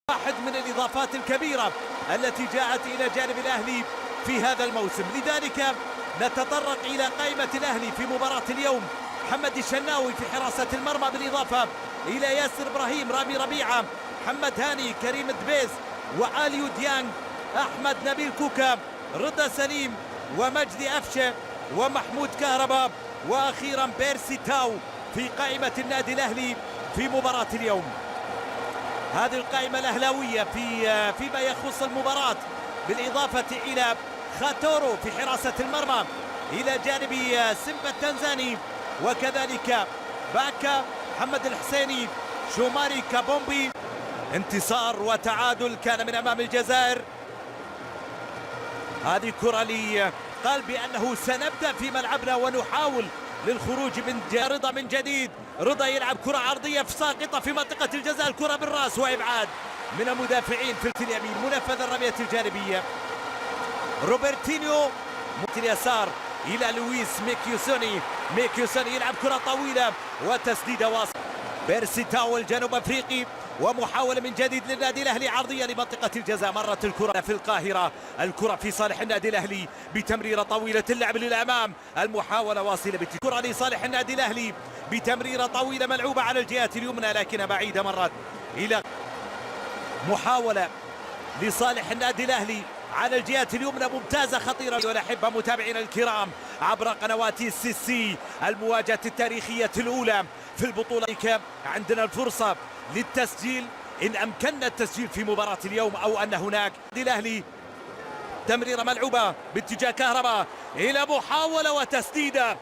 واحد من الإضافات الكبيرة التي جاءت إلى جانب الأهلي في هذا الموسم. لذلك نتطرق إلى قائمة الأهلي في مباراة اليوم. محمد الشناوي في حراسة المرمى، بالإضافة إلى ياسر إبراهيم، رامي ربيعة، محمد هاني، كريم دبيز، وآليو ديانج، أحمد نبيل كوكا، رضا سليم، ومجدي أفشة، ومحمود كهربا، وأخيرا بيرسي تاو في قائمة النادي الأهلي في مباراة اليوم. هذه القائمة الأهلاوية فيما يخص المباراة، بالإضافة إلى خاتورو في حراسة المرمى إلى جانب سيمبا التنزاني، وكذلك باكا، محمد الحسيني، شوماري كابومبي. انتصار وتعادل كان من أمام الجزائر. هذه كرة لي قال بأنه سنبدأ في ملعبنا ونحاول للخروج من رضا من جديد. رضا يلعب كرة عرضية ساقطة في منطقة الجزاء، الكرة بالراس وإبعاد من المدافعين في اليمين. منفذ الرمية الجانبية روبرتينيو اليسار إلى لويس ميكيوسوني. ميكيوسوني يلعب كرة طويلة وتسديدة واصلة. بيرسي تاو الجنوب أفريقي، ومحاولة من جديد للنادي الأهلي عرضية لمنطقة الجزاء. مرت الكرة في القاهرة، الكرة في صالح النادي الأهلي بتمريرة طويلة، اللعب للأمام، المحاولة واصلة بالكرة لصالح النادي الأهلي بتمريرة طويلة ملعوبة على الجهة اليمنى لكنها بعيدة. مرت إلى محاولة لصالح النادي الأهلي على الجهة اليمنى ممتازة خطيرة. والأحبة متابعينا الكرام عبر قنوات السي، المواجهة التاريخية الأولى في البطولة، عندنا الفرصة للتسجيل إن أمكننا التسجيل في مباراة اليوم، أو أن هناك الأهلي تمريرة ملعوبة باتجاه كهربا إلى محاولة وتسديدة.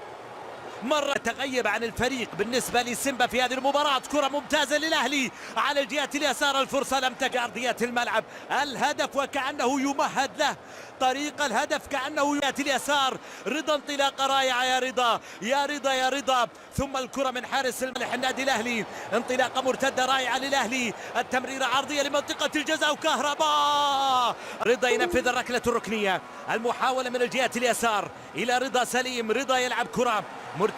مرة تغيب عن الفريق بالنسبة لسيمبا في هذه المباراة. كرة ممتازة للأهلي على الجهة اليسار، الفرصة لم تقع أرضية الملعب. الهدف وكأنه يمهد له طريق الهدف، كأنه جهة اليسار. رضا انطلاقة رائعة يا رضا يا رضا يا رضا، ثم الكرة من حارس الملح النادي الأهلي، انطلاقة مرتدة رائعة للأهلي، التمريرة عرضية لمنطقة الجزاء وكهرباء. رضا ينفذ الركلة الركنية، المحاولة من الجهة اليسار إلى رضا سليم. رضا يلعب كرة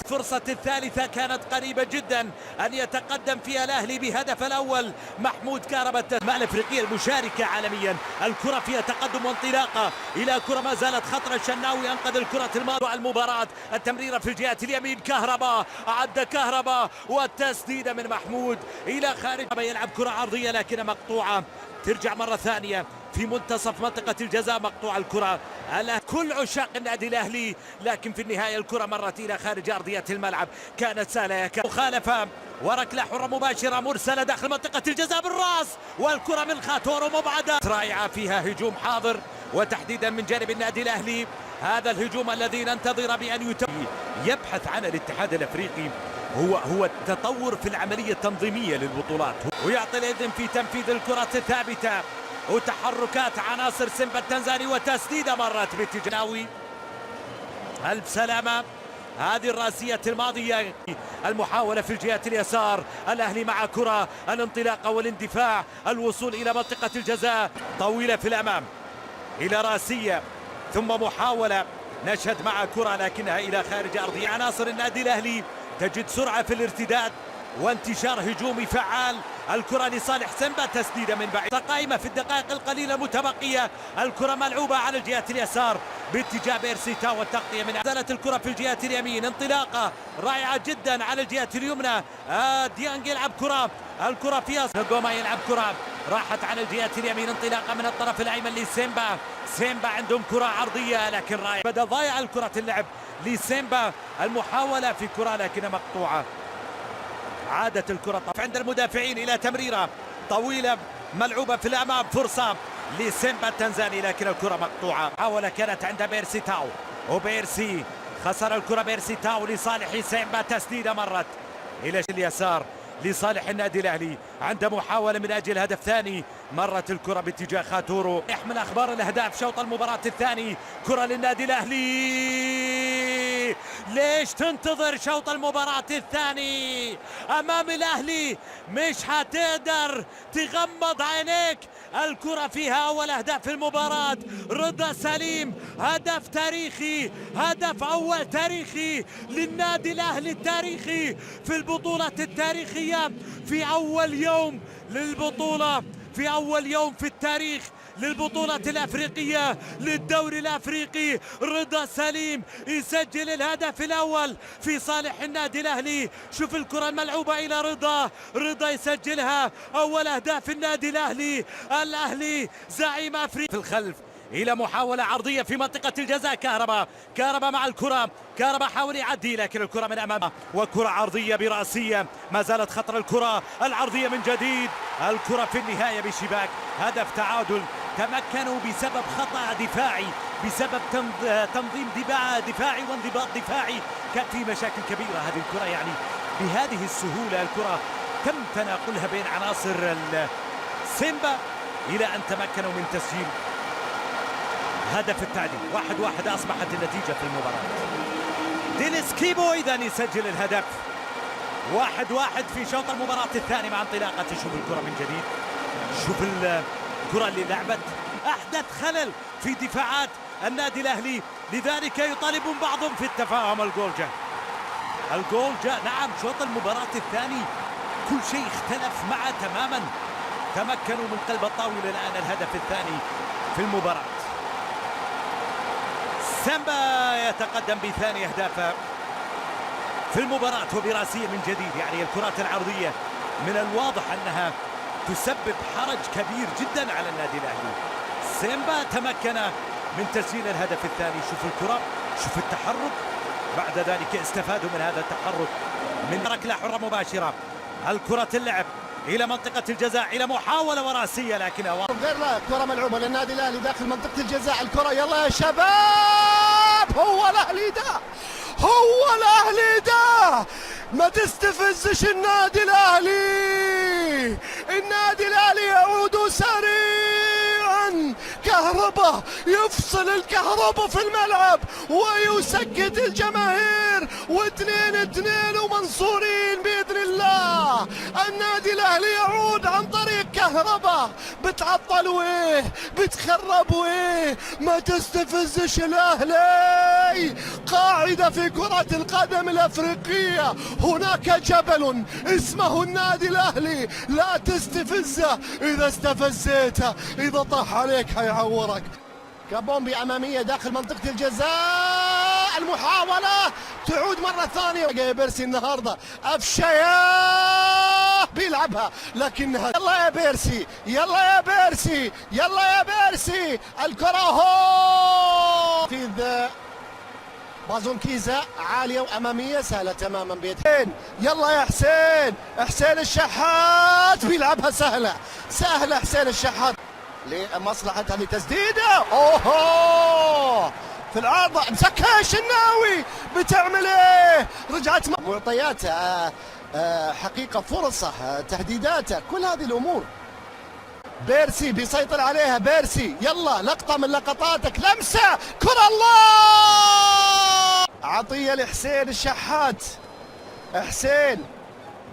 فرصة الثالثة كانت قريبة جدا أن يتقدم فيها الأهلي بهدف الأول. محمود كهربا الأفريقية المشاركة عالميا، الكرة فيها تقدم وانطلاقة إلى كرة ما زالت خطرة. الشناوي أنقذ الكرة المباراة، التمريرة في الجهة اليمين، كهربا عد كهربا، والتسديدة من محمود إلى خارج. يلعب كرة عرضية لكنها مقطوعة، ترجع مرة ثانية في منتصف منطقة الجزاء، مقطوع الكرة. كل عشاق النادي الأهلي، لكن في النهاية الكرة مرت إلى خارج أرضية الملعب. كانت سهلة، مخالفة وركلة حرة مباشرة مرسلة داخل منطقة الجزاء بالراس، والكرة من خاتورو مبعدة رائعة، فيها هجوم حاضر وتحديدا من جانب النادي الأهلي. هذا الهجوم الذي ننتظر بأن يبحث عنه الاتحاد الأفريقي هو التطور في العملية التنظيمية للبطولات، ويعطي الإذن في تنفيذ الكرة الثابتة وتحركات عناصر سيمبا التنزاني، وتسديدة مرت باتجاه. ألف سلامة. هذه الراسية الماضية، المحاولة في الجهة اليسار، الأهلي مع كرة، الانطلاقة والاندفاع، الوصول إلى منطقة الجزاء، طويلة في الأمام إلى راسية، ثم محاولة نشهد مع كرة لكنها إلى خارج أرضية. عناصر النادي الأهلي تجد سرعة في الارتداد وانتشار هجومي فعال. الكرة لصالح سيمبا، تسديدة من بعيد. قائمة في الدقائق القليلة المتبقية، الكرة ملعوبة على الجهة اليسار باتجاه بيرسي تاو، والتغطية من نزلت الكرة في الجهة اليمين، انطلاقة رائعة جدا على الجهة اليمنى. ديانج يلعب كرة، الكرة فيها جوما يلعب كرة راحت على الجهة اليمين، انطلاقة من الطرف الأيمن لسيمبا. سيمبا عندهم كرة عرضية لكن رائع، بدأ ضايع الكرة اللعب لسيمبا. المحاولة في كرة لكنها مقطوعة. عادت الكرة عند المدافعين إلى تمريرة طويلة ملعوبة في الأمام، فرصة لسيمبا التنزاني لكن الكرة مقطوعة. محاولة كانت عند بيرسي تاو، وبيرسي خسر الكرة. بيرسي تاو لصالح سيمبا، تسديدة مرت إلى اليسار لصالح النادي الأهلي عند محاولة من أجل هدف ثاني. مرت الكرة باتجاه خاتورو. يحمل أخبار الأهداف شوط المباراة الثاني، كرة للنادي الأهلي. ليش تنتظر شوط المباراة الثاني أمام الأهلي؟ مش هتقدر تغمض عينيك. الكرة فيها أول أهداف المباراة. رضا سليم، هدف تاريخي، هدف أول تاريخي للنادي الأهلي التاريخي في البطولة التاريخية في أول يوم للبطولة في أول يوم في التاريخ للبطولة الأفريقية للدوري الأفريقي. رضا سليم يسجل الهدف الأول في صالح النادي الأهلي. شوف الكرة الملعوبة إلى رضا يسجلها. أول أهداف النادي الأهلي زعيم أفريقيا. في الخلف إلى محاولة عرضية في منطقة الجزاء. كهربا مع الكرة. كهربا حاول يعدي لكن الكرة من أمامه وكرة عرضية برأسية. ما زالت خطر الكرة العرضية من جديد. الكرة في النهاية بشباك. هدف تعادل. تمكنوا بسبب خطأ دفاعي، بسبب تنظيم دفاعي وانضباط دفاعي. كان في مشاكل كبيرة هذه الكرة، يعني بهذه السهولة الكرة تم تناقلها بين عناصر سيمبا إلى أن تمكنوا من تسجيل هدف التعديل. 1-1 أصبحت النتيجة في المباراة. دينيس كيبو إذا يسجل الهدف. 1-1 في شوط المباراة الثاني مع انطلاقة. شوف الكرة من جديد. شوف الكرة اللي لعبت أحدث خلل في دفاعات النادي الأهلي، لذلك يطالبون بعضهم في التفاهم. الجول جاء نعم شوط المباراة الثاني كل شيء اختلف معه تماما. تمكنوا من قلب الطاولة الآن الهدف الثاني في المباراة. سامبا يتقدم بثاني أهدافه في المباراة وبراسية من جديد. يعني الكرات العرضية من الواضح أنها تسبب حرج كبير جدا على النادي الأهلي. سامبا تمكن من تسجيل الهدف الثاني. شوف الكرة، شوف التحرك، بعد ذلك استفادوا من هذا التحرك من ركلة حرة مباشرة. الكرة اللعب إلى منطقة الجزاء، إلى محاولة وراسية لكنها غير. لا، كرة ملعوبة للنادي الأهلي داخل منطقة الجزاء. الكرة يلا يا شباب، هو الأهلي ده ما تستفزش النادي الأهلي يعود سريعا. كهربا يفصل الكهرباء في الملعب ويسكت الجماهير، و2-2 ومنصورين بإذن الله. النادي الأهلي يعود عن طريق كهربا. بتعطل ويه، بتخرب ويه، ما تستفزش الأهلي. قاعدة في كرة القدم الأفريقية، هناك جبل اسمه النادي الأهلي، لا تستفزه. إذا استفزيته، إذا طاح عليك هيعورك. كابومبي أمامية داخل منطقة الجزاء. المحاولة تعود مرة ثانية. بيرسي النهاردة أفشياه بيلعبها لكنها. يلا يا بيرسي الكرة هو بازون كيزا عالية وأمامية سهلة تماما بيدين. يلا يا حسين الشحات بيلعبها سهلة حسين الشحات لمصلحة هذه تسديدة. اوهو في العارضة مسكها الشناوي. بتعمل ايه؟ رجعت معطيات حقيقة، فرصة، تهديداته، كل هذه الأمور. بيرسي بيسيطر عليها. بيرسي يلا لقطة من لقطاتك، لمسة، كرة، الله، عطية لحسين الشحات. حسين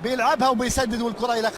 بيلعبها وبيسدد والكرة إلى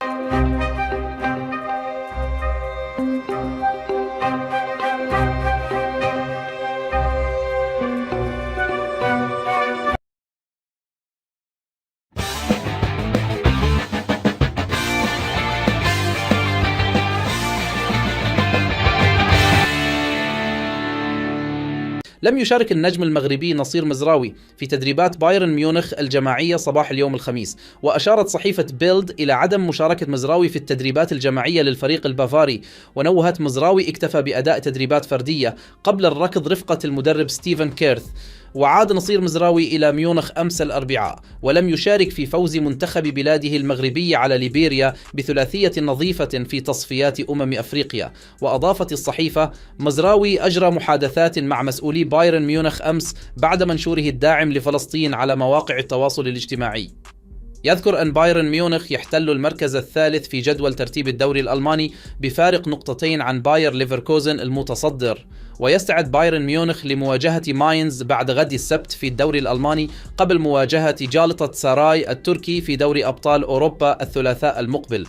لم يشارك النجم المغربي نصير مزراوي في تدريبات بايرن ميونخ الجماعية صباح اليوم الخميس، وأشارت صحيفة بيلد إلى عدم مشاركة مزراوي في التدريبات الجماعية للفريق البافاري، ونوهت مزراوي اكتفى بأداء تدريبات فردية قبل الركض رفقة المدرب ستيفن كيرث. وعاد نصير مزراوي إلى ميونخ أمس الأربعاء، ولم يشارك في فوز منتخب بلاده المغربي على ليبيريا بثلاثية نظيفة في تصفيات أفريقيا. وأضافت الصحيفة: مزراوي أجرى محادثات مع مسؤولي بايرن ميونخ أمس بعد منشوره الداعم لفلسطين على مواقع التواصل الاجتماعي. يذكر أن بايرن ميونخ يحتل المركز الثالث في جدول ترتيب الدوري الألماني بفارق نقطتين عن باير ليفركوزن المتصدر، ويستعد بايرن ميونخ لمواجهة ماينز بعد غد السبت في الدوري الألماني قبل مواجهة جالطة ساراي التركي في دوري أبطال أوروبا الثلاثاء المقبل.